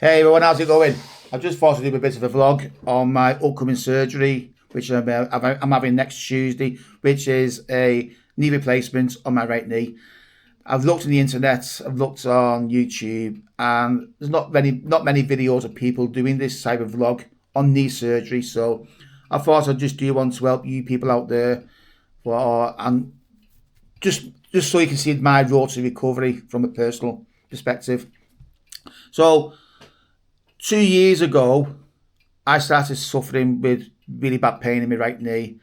Hey everyone, how's it going? I've just thought to do a bit of a vlog on my upcoming surgery, which I'm having next Tuesday, which is a knee replacement on my right knee. I've looked on the internet, I've looked on YouTube, and there's not many videos of people doing this type of vlog on knee surgery. So I thought I'd just do one to help you people out there, and just so you can see my road to recovery from a personal perspective. So 2 years ago, I started suffering with really bad pain in my right knee.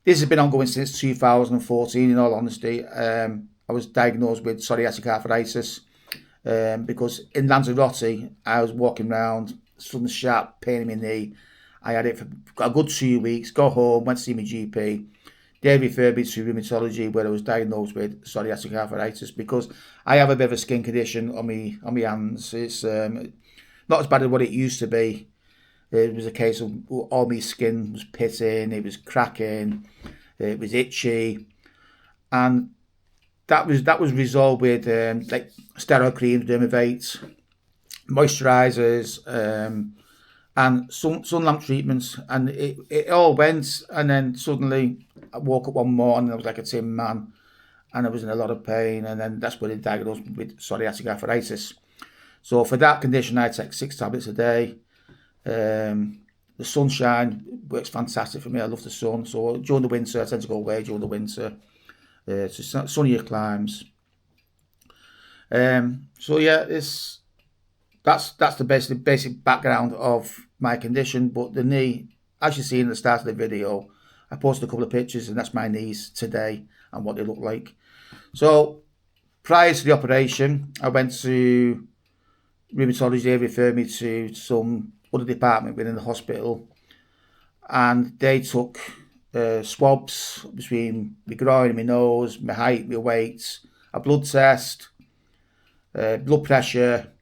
This has been ongoing since 2014, in all honesty. I was diagnosed with psoriatic arthritis because in Lanzarote, I was walking around, sudden sharp pain in my knee. I had it for a good 2 weeks, got home, went to see my GP. They referred me to rheumatology where I was diagnosed with psoriatic arthritis because I have a bit of a skin condition on my hands. It's not as bad as what it used to be. It was a case of all my skin was pitting, it was cracking, it was itchy, and that was resolved with like steroid creams, Dermavates, moisturisers, and sun lamp treatments, and it all went. And then suddenly I woke up one morning, I was like a tin man, and I was in a lot of pain. And then that's when they diagnosed me with psoriatic arthritis. So for that condition, I take 6 tablets a day. The sunshine works fantastic for me. I love the sun. So during the winter, I tend to go away during the winter to sunnier climes. So yeah, that's the basic background of my condition. But the knee, as you see in the start of the video, I posted a couple of pictures, and that's my knees today and what they look like. So prior to the operation, I went to rheumatology. They referred me to some other department within the hospital, and they took swabs between my groin and my nose, my height, my weight, a blood test, blood pressure.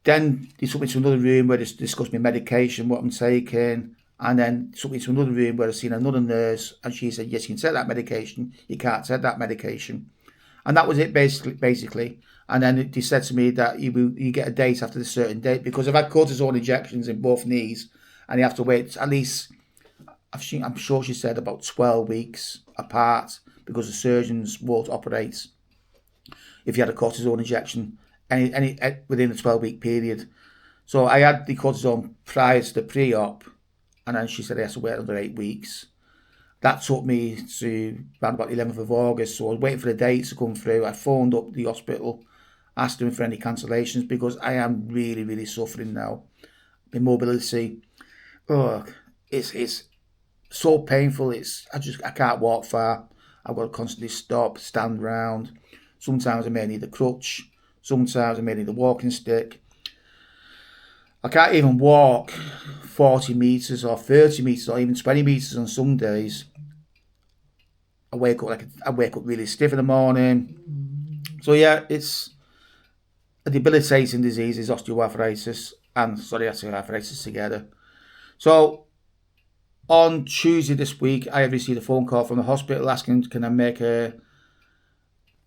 Then they took me to another room where they discussed my medication, what I'm taking, and then took me to another room where I seen another nurse, and she said, yes, you can take that medication, you can't take that medication. And that was it basically. And then they said to me that you get a date after a certain date, because I've had cortisone injections in both knees, and you have to wait at least, I'm sure she said about 12 weeks apart, because the surgeons won't operate if you had a cortisone injection any within a 12-week period. So I had the cortisone prior to the pre-op, and then she said I had to wait another 8 weeks. That took me to around about the 11th of August. So I was waiting for the dates to come through. I phoned up the hospital, asked them for any cancellations, because I am really, really suffering now. My mobility, it's so painful. I can't walk far. I've got to constantly stop, stand round. Sometimes I may need a crutch. Sometimes I may need a walking stick. I can't even walk 40 metres or 30 metres or even 20 metres on some days. I wake up really stiff in the morning. So yeah, it's a debilitating disease, is osteoarthritis and psoriatic arthritis together. So on Tuesday this week, I have received a phone call from the hospital asking can I make a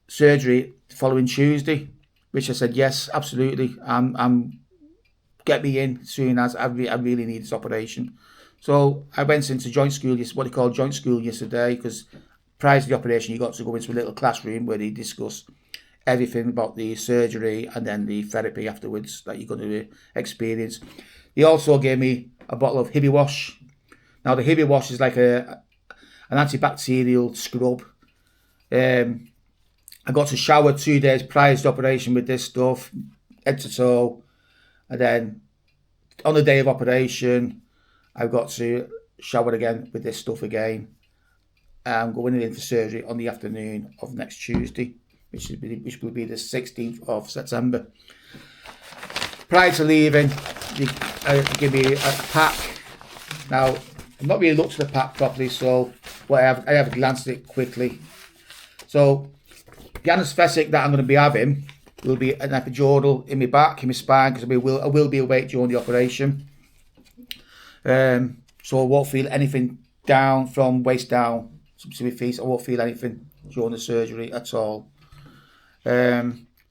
surgery the following Tuesday, which I said yes, absolutely. I'm get me in soon as I really need this operation. So I went into joint school, what they call joint school yesterday, because prior to the operation you got to go into a little classroom where they discuss everything about the surgery and then the therapy afterwards that you're going to experience. They also gave me a bottle of Hibby Wash. Now the Hibby Wash is like an antibacterial scrub. I got to shower 2 days prior to the operation with this stuff, head to toe. And then on the day of operation, I've got to shower again with this stuff again. I'm going in for surgery on the afternoon of next Tuesday, which will be the 16th of September. Prior to leaving, they give me a pack. Now, I've not really looked at the pack properly, so I have glanced at it quickly. So the anaesthetic that I'm going to be having will be an epidural in my back, in my spine, because I will be awake during the operation. So I won't feel anything down from waist down to my feet. I won't feel anything during the surgery at all.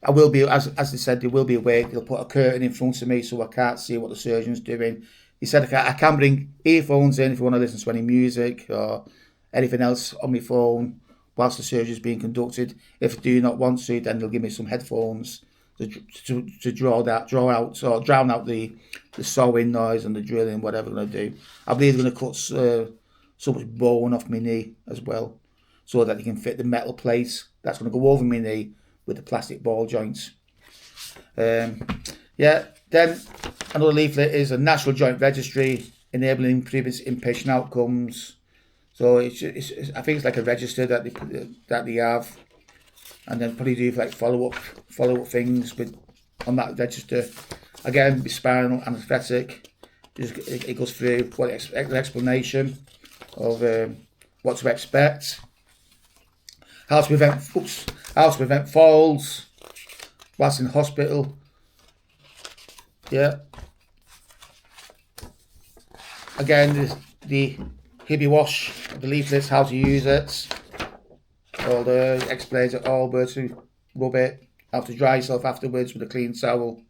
I will be, as they said, there will be a way. They'll put a curtain in front of me so I can't see what the surgeon's doing. He said I can bring earphones in if you want to listen to any music or anything else on my phone whilst the surgery is being conducted. If I do not want to, then they'll give me some headphones to drown out the sewing noise and the drilling, whatever they're going to do. I believe they're going to cut so much bone off my knee as well, so that they can fit the metal plate that's going to go over my knee with the plastic ball joints. Yeah, then another leaflet is a National Joint Registry enabling improvements in patient outcomes. So I think it's like a register that they have, and then probably do like follow up things on that register. Again, with spinal anaesthetic, it goes through an explanation of what to expect, how to prevent falls whilst in hospital. Yeah. Again, the Hibby wash, the leaflets, how to use it. All the explains it all, where to rub it, how to dry yourself afterwards with a clean towel.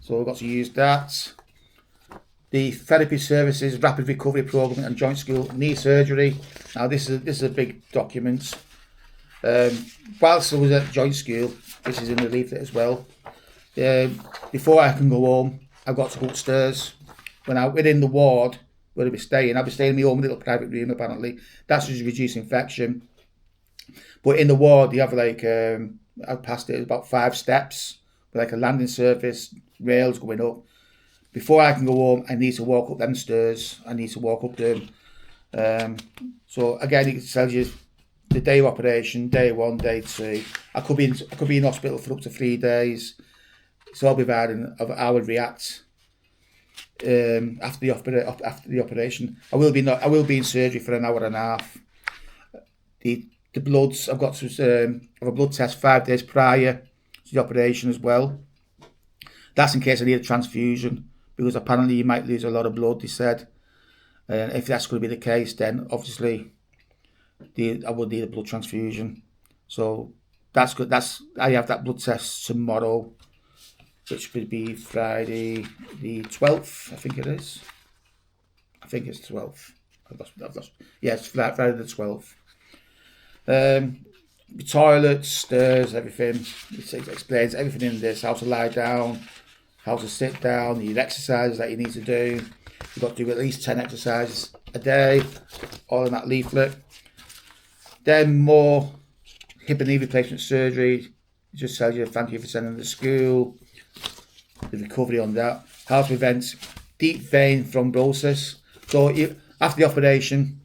So we've got to use that. The therapy services, rapid recovery program, and joint school knee surgery. Now this is a big document. Whilst I was at joint school, which is in the leaflet as well. Before I can go home, I've got to go upstairs. Within the ward where I'll be staying in my own little private room. Apparently, that's just reduce infection. But in the ward, you have like I've passed it about 5 steps with like a landing surface, rails going up. Before I can go home, I need to walk up them stairs. I need to walk up them. So again, it tells you the day of operation, day 1, day 2. I could be in hospital for up to 3 days. So I'll be providing of how I would react after the operation. I will be in surgery for an hour and a half. The bloods, I've got to have a blood test 5 days prior to the operation as well. That's in case I need a transfusion, because apparently you might lose a lot of blood, they said. And if that's going to be the case, then obviously I would need a blood transfusion. So that's good. I have that blood test tomorrow, which would be Friday the 12th, I think it is. I think it's 12th. Yeah, it's Friday the 12th. The toilets, stairs, everything. It explains everything in this: how to lie down, how to sit down, the exercises that you need to do. You've got to do at least 10 exercises a day, all in that leaflet. Then more hip and knee replacement surgery. It just tells you thank you for sending to school, the recovery on that, how to prevent deep vein thrombosis. So after the operation,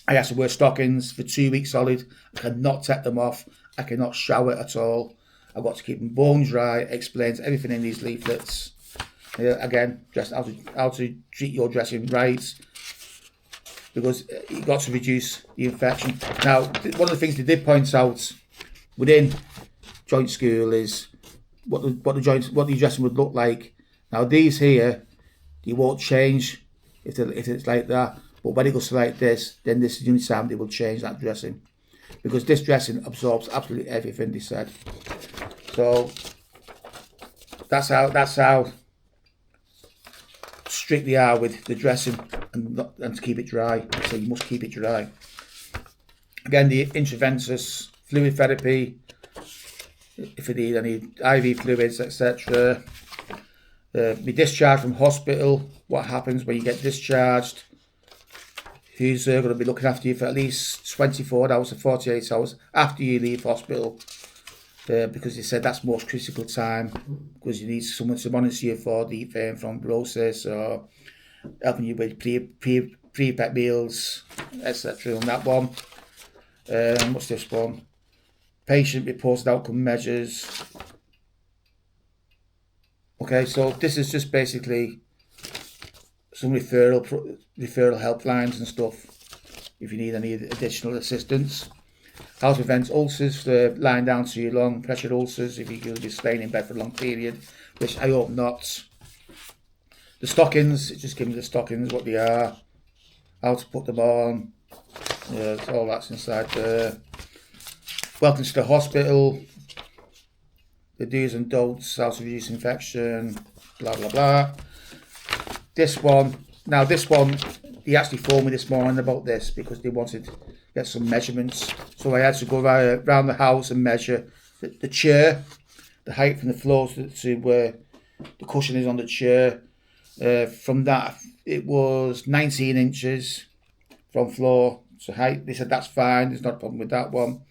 I have to wear stockings for 2 weeks solid. I cannot take them off. I cannot shower at all. I've got to keep them bone dry. It explains everything in these leaflets. Again, just how to treat your dressing right, because you've got to reduce the infection. Now, one of the things they did point out within joint school is what the dressing would look like. Now, these here, they won't change if it's like that. But when it goes like this, then this is the only time they will change that dressing, because this dressing absorbs absolutely everything, they said. So that's how strict they are with the dressing and to keep it dry. So you must keep it dry. Again, the intravenous fluid therapy, if you need any IV fluids, etc. Be discharged from hospital. What happens when you get discharged? Who's going to be looking after you for at least 24 hours to 48 hours after you leave hospital? Because they said that's most critical time, because you need someone to monitor you for deep vein thrombosis or helping you with pre-prep meals, etc. On that one. What's this one? Patient reported outcome measures. Okay, so this is just basically some referral helplines and stuff if you need any additional assistance. How to prevent ulcers, lying down too long, pressure ulcers if you're going to be staying in bed for a long period, which I hope not. The stockings, it's just giving the stockings what they are, how to put them on, all that's inside there. Welcome to the hospital, the do's and don'ts, how to reduce infection, blah blah blah. This one, he actually phoned me this morning about this because they wanted to get some measurements. So I had to go around the house and measure the chair, the height from the floor to where the cushion is on the chair. From that, it was 19 inches from floor to height. They said that's fine, there's not a problem with that one.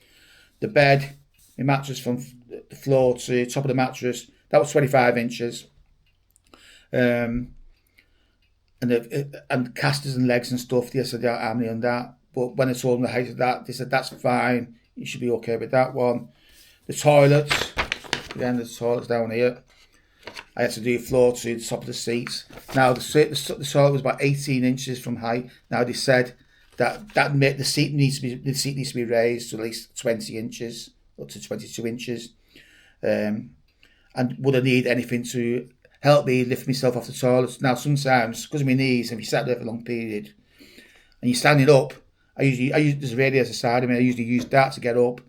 The bed, the mattress from the floor to top of the mattress, that was 25 inches. And casters and legs and stuff, they said they're harmony on that. But when I told them the height of that, they said that's fine, you should be okay with that one. The toilets, again, the toilet's down here. I had to do floor to the top of the seats. Now the toilet was about 18 inches from height. Now they said that the seat needs to be raised to at least 20 inches up to 22 inches. And would I need anything to help me lift myself off the toilet? Now sometimes because of my knees, if you sat there for a long period and you're standing up, I use there's a radiator side of me. I usually use that to get up.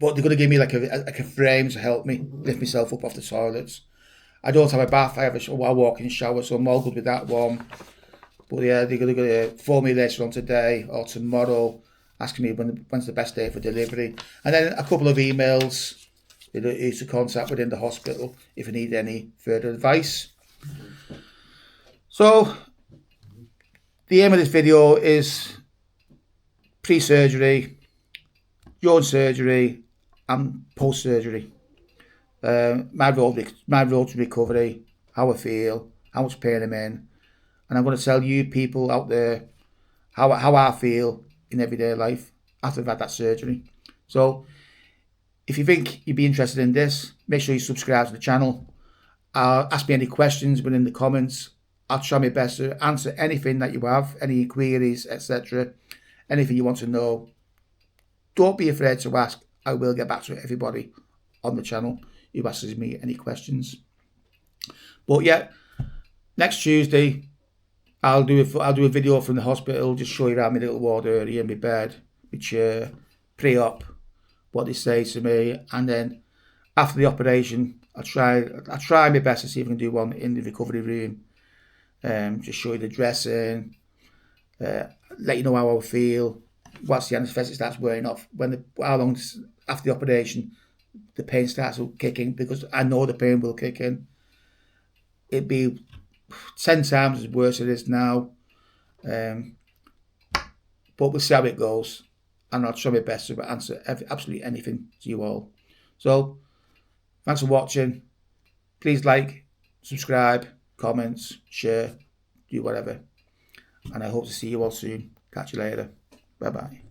But they're going to give me like a frame to help me lift myself up off the toilets. I don't have a bath. I have a walk-in shower, so I'm all good with that one. But yeah, they're going to phone me later on today or tomorrow, asking me when's the best day for delivery. And then a couple of emails to contact within the hospital if I need any further advice. So the aim of this video is pre-surgery, during surgery, and post-surgery. My road to recovery, how I feel, how much pain I'm in, and I'm going to tell you people out there how I feel in everyday life after I've had that surgery. So if you think you'd be interested in this, make sure you subscribe to the channel. Ask me any questions within the comments. I'll try my best to answer anything that you have, any queries, etc. Anything you want to know. Don't be afraid to ask. I will get back to everybody on the channel who asks me any questions. But yeah, next Tuesday I'll do a video from the hospital, just show you around my little ward area, my bed, my chair, pre-op, what they say to me, and then after the operation I'll try my best to see if I can do one in the recovery room. Just show you the dressing, let you know how I feel. Once the anaesthetic starts wearing off, how long after the operation the pain starts kicking, because I know the pain will kick in. It'd be 10 times as worse as it is now. But we'll see how it goes, and I'll try my best to answer absolutely anything to you all. So thanks for watching. Please like, subscribe, comments, share, do whatever, and I hope to see you all soon. Catch you later. Bye bye.